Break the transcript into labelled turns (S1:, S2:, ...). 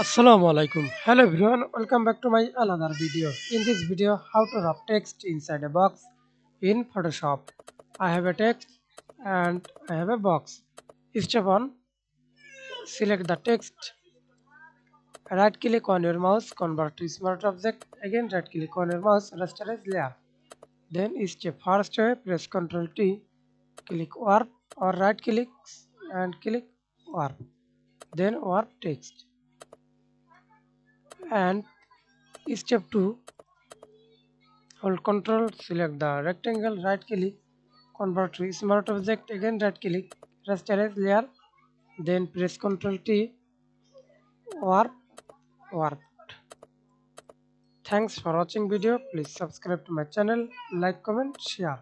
S1: Assalamu alaikum. Hello everyone, welcome back to my another video. In this video, how to wrap text inside a box in Photoshop. I have a text and I have a box. Step 1, select the text, right click on your mouse, convert to smart object, again right click on your mouse, rasterize layer. Then step first way, press Ctrl T, click warp or right click and click warp. Then warp text. And step 2, hold Ctrl, select the rectangle, right click, convert to smart object, again right click, rasterize layer, then press Ctrl T, warp, warp. Thanks for watching video. Please subscribe to my channel, like, comment, share.